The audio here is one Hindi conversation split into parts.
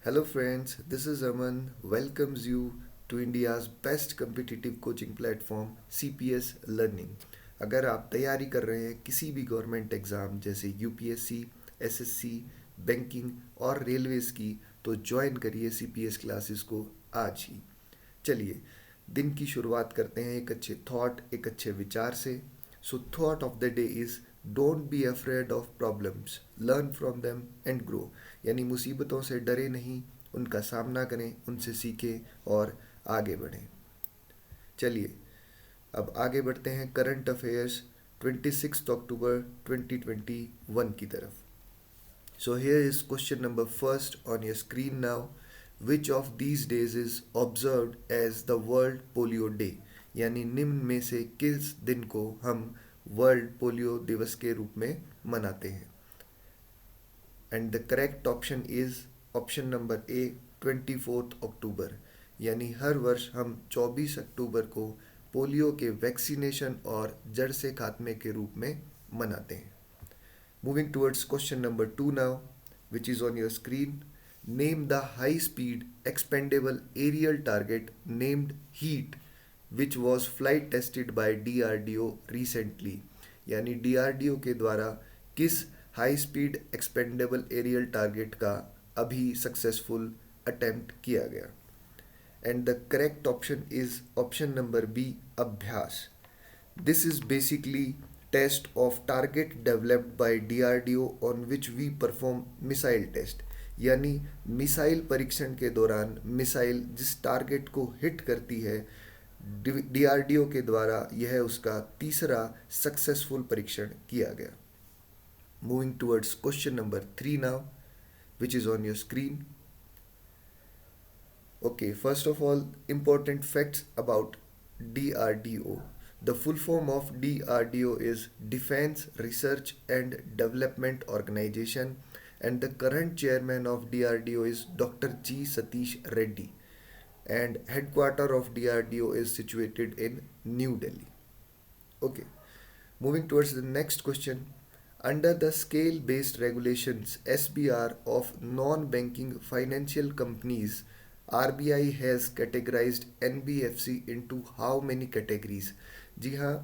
Hello friends, this is Aman welcomes you to India's best competitive coaching platform CPS Learning। अगर आप तैयारी कर रहे हैं किसी भी गवर्नमेंट एग्ज़ाम जैसे यूपीएससी, एसएससी, बैंकिंग और रेलवेज़ की तो ज्वाइन करिए सीपीएस क्लासेस को आज ही। चलिए दिन की शुरुआत करते हैं एक अच्छे थॉट एक अच्छे विचार से। So thought of the day is don't be afraid of problems, learn from them and grow. यानी मुसीबतों से डरे नहीं, उनका सामना करें, उनसे सीखें और आगे बढ़ें। चलिए अब आगे बढ़ते हैं करंट अफेयर्स 26 अक्टूबर 2021 की तरफ। So here is question number first on your screen now. Which of these days is observed as the World Polio Day? यानी निम्न में से किस दिन को हम वर्ल्ड पोलियो दिवस के रूप में मनाते हैं? And the correct option is option number A 24 अक्टूबर। यानी हर वर्ष हम 24 अक्टूबर को पोलियो के वैक्सीनेशन और जड़ से खात्मे के रूप में मनाते हैं। Moving towards question number 2 now, which is on your screen. Name the high speed expendable aerial target named HEAT, which was flight tested by DRDO recently. यानी DRDO के द्वारा किस high speed expendable aerial target का अभी सक्सेसफुल अटेम्प्ट किया गया? And the correct option is option number B, Abhyas. This is basically test of target developed by DRDO on which we perform missile test। यानी मिसाइल परीक्षण के दौरान मिसाइल जिस टारगेट को हिट करती है डीआरडीओ के द्वारा यह उसका तीसरा सक्सेसफुल परीक्षण किया गया। Moving towards question number 3 now, which is on your screen. Okay, first of all, important facts about DRDO. The full form of DRDO is Defense Research and Development Organization, and the current chairman of DRDO is Dr. G. Satish Reddy, and headquarter of DRDO is situated in New Delhi. Okay, moving towards the next question. Under the scale based regulations SBR of non banking financial companies, RBI has categorized NBFC into how many categories? जी हाँ,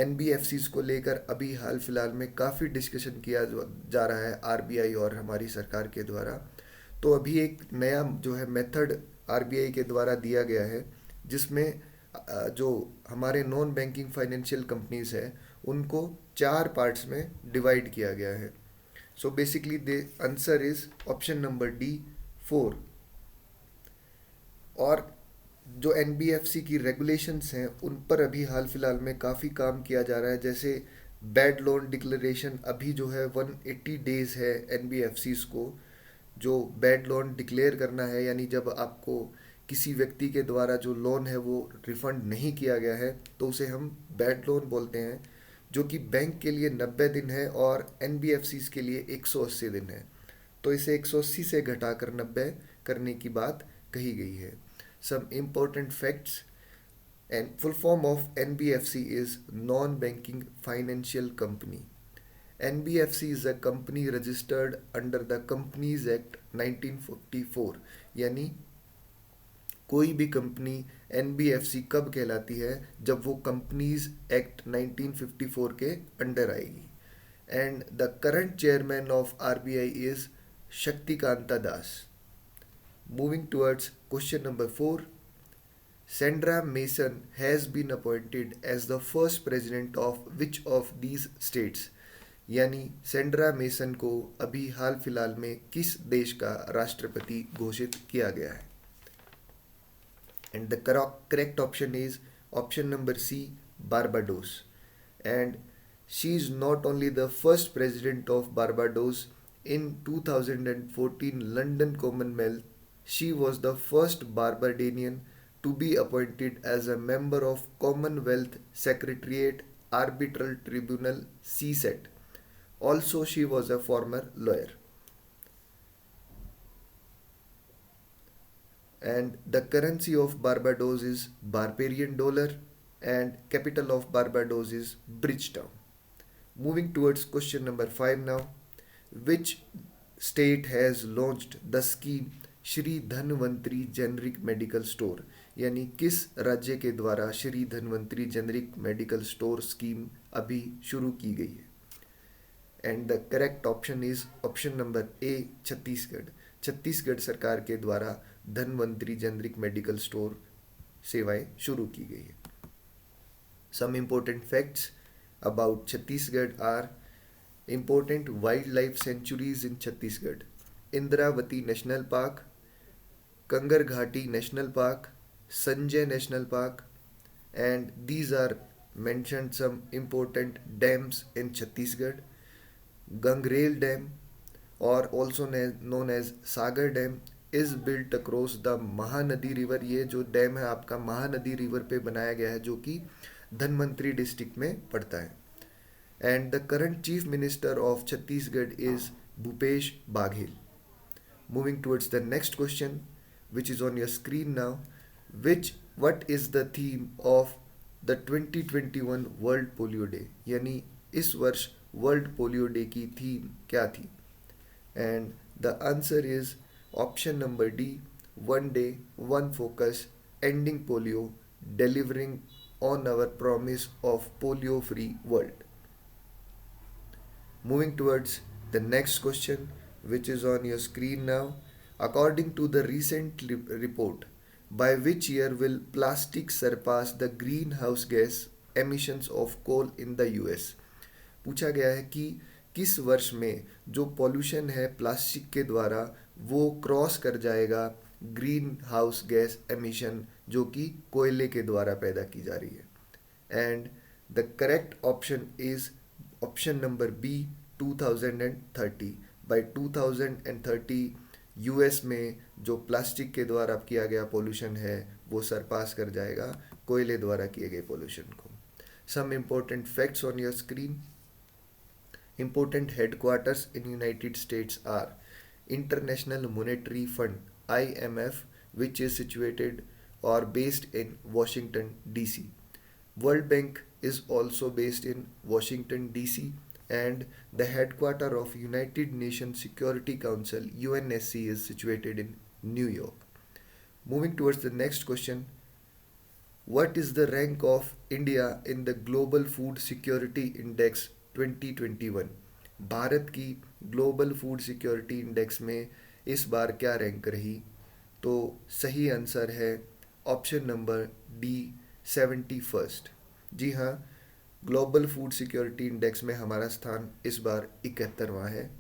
NBFCs को लेकर अभी हाल फिलहाल में काफ़ी डिस्कशन किया जा रहा है RBI और हमारी सरकार के द्वारा। तो अभी एक नया जो है मेथड RBI के द्वारा दिया गया है जिसमें जो हमारे नॉन बैंकिंग फाइनेंशियल कंपनीज है उनको 4 पार्ट्स में डिवाइड किया गया है। So basically the answer is option number D, 4। और जो एनबीएफसी की रेगुलेशंस हैं उन पर अभी हाल फिलहाल में काफ़ी काम किया जा रहा है। जैसे बैड लोन डिक्लेरेशन अभी जो है 180 डेज़ है एनबीएफसीज को जो बैड लोन डिक्लेयर करना है, यानी जब आपको किसी व्यक्ति के द्वारा जो लोन है वो रिफंड नहीं किया गया है तो उसे हम बैड लोन बोलते हैं, जो कि बैंक के लिए 90 दिन है और एनबीएफसीज के लिए 180 दिन है। तो इसे 180 से घटाकर 90 करने की बात कही गई है। Some important facts, and full form of NBFC is non-banking financial company. NBFC is a company registered under the Companies Act 1944। यानी कोई भी कंपनी NBFC कब कहलाती है? जब वो कंपनीज एक्ट 1954 के अंडर आएगी। And the current chairman of RBI is Shaktikanta Das. Moving towards question number 4. Sandra Mason has been appointed as the first president of which of these states? यानी सेंड्रा मेसन को अभी हाल फिलहाल में किस देश का राष्ट्रपति घोषित किया गया है? And the correct option is option number C, Barbados. And she is not only the first president of Barbados. In 2014 London Commonwealth she was the first Barbadian to be appointed as a member of Commonwealth Secretariat Arbitral Tribunal CSET. Also, she was a former lawyer. And the currency of Barbados is Barbarian dollar and capital of Barbados is Bridgetown. Moving towards question number 5 now. Which state has launched the scheme Shri Dhanvantari generic medical store, यानी किस राज्य के द्वारा Shri Dhanvantari generic medical store scheme अभी शुरू की गई है? And the correct option is option number A, Chhattisgarh. Chhattisgarh सरकार के द्वारा धन्वंतरी जेनरिक मेडिकल स्टोर सेवाएं शुरू की गई है। Some important facts about Chhattisgarh are: important wildlife sanctuaries in Chhattisgarh, Indravati National Park, Kangar Ghati National Park, Sanjay National Park, and these are mentioned some important dams in Chhattisgarh. Gangrel Dam, or also known as Sagar Dam, is built across the Mahanadi River। ये जो डैम है आपका महानदी रिवर पे बनाया गया है, जो कि धनवंतरी डिस्ट्रिक्ट में पड़ता है। And the current chief minister of Chhattisgarh is Bhupesh Baghel. Moving towards the next question which is on your screen now, which what is the theme of the 2021 world polio day, यानी इस वर्ष वर्ल्ड पोलियो डे की थीम क्या थी? And the answer is option number D, one day one focus, ending polio, delivering on our promise of polio free world. Moving towards the next question which is on your screen now, according to the recent report, by which year will plastic surpass the greenhouse gas emissions of coal in the US? पूछा गया है कि किस वर्ष में जो पॉल्यूशन है प्लास्टिक के द्वारा वो क्रॉस कर जाएगा ग्रीन हाउस गैस एमिशन जो कि कोयले के द्वारा पैदा की जा रही है। And the correct option is option number B, 2030। By 2030 US में जो प्लास्टिक के द्वारा किया गया पोल्यूशन है वो सरपास कर जाएगा कोयले द्वारा किए गए पोल्यूशन को। Some important facts on your screen. Important headquarters in United States are International Monetary Fund (IMF), which is situated or based in Washington DC. World Bank is also based in Washington DC, and the headquarter of United Nations Security Council (UNSC) is situated in New York. Moving towards the next question, what is the rank of India in the Global Food Security Index 2021? Bharat की ग्लोबल फूड सिक्योरिटी इंडेक्स में इस बार क्या रैंक रही? तो सही आंसर है ऑप्शन नंबर डी, 71st। जी हाँ, ग्लोबल फूड सिक्योरिटी इंडेक्स में हमारा स्थान इस बार 71वां है।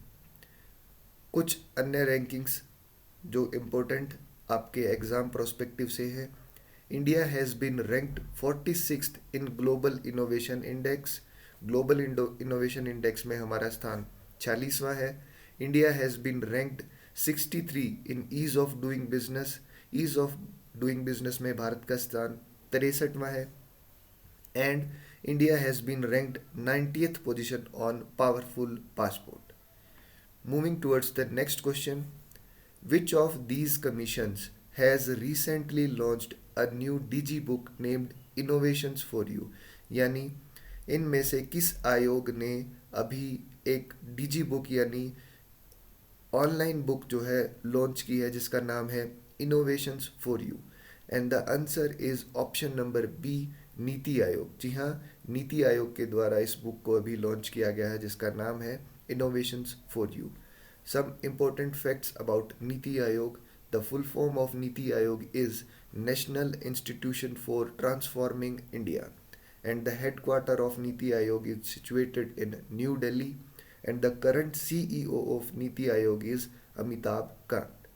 कुछ अन्य रैंकिंग्स जो इम्पोर्टेंट आपके एग्ज़ाम प्रोस्पेक्टिव से है, India has been ranked 46th in global innovation index. Global innovation index में हमारा स्थान 46वां है। India has been ranked 63 in ease of doing business. Ease of doing business में भारत का स्थान 63वां है। And India has been ranked 90th position on powerful passport. Moving towards the next question, which of these commissions has recently launched a new digi book named innovations for you, यानी इनमें से किस आयोग ने अभी एक डीजी बुक यानी ऑनलाइन बुक जो है लॉन्च की है जिसका नाम है innovations for you? And the answer is option number B, NITI Aayog. जी हाँ, नीति आयोग के द्वारा इस बुक को अभी लॉन्च किया गया है जिसका नाम है innovations for you. Some important facts about NITI Aayog. The full form of NITI Aayog is national institution for transforming India, and the headquarter of Niti Aayog is situated in New Delhi, and the current CEO of Niti Aayog is Amitabh Kant.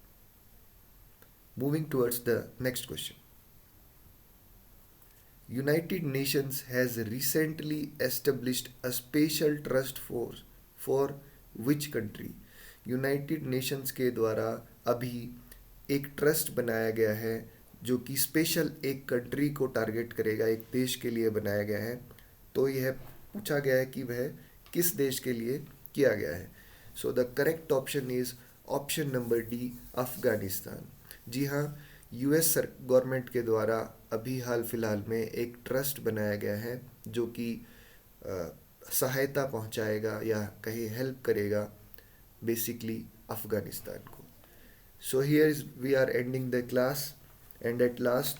Moving towards the next question, United Nations has recently established a special trust force for which country? United Nations के द्वारा अभी एक ट्रस्ट बनाया गया है जो कि स्पेशल एक कंट्री को टारगेट करेगा, एक देश के लिए बनाया गया है। तो यह पूछा गया है कि वह किस देश के लिए किया गया है। So the correct option is option number D, Afghanistan. जी हाँ, यूएस गवर्नमेंट के द्वारा अभी हाल फिलहाल में एक ट्रस्ट बनाया गया है जो कि सहायता पहुंचाएगा या कहीं हेल्प करेगा बेसिकली अफगानिस्तान को। So here is we are ending the class, and at last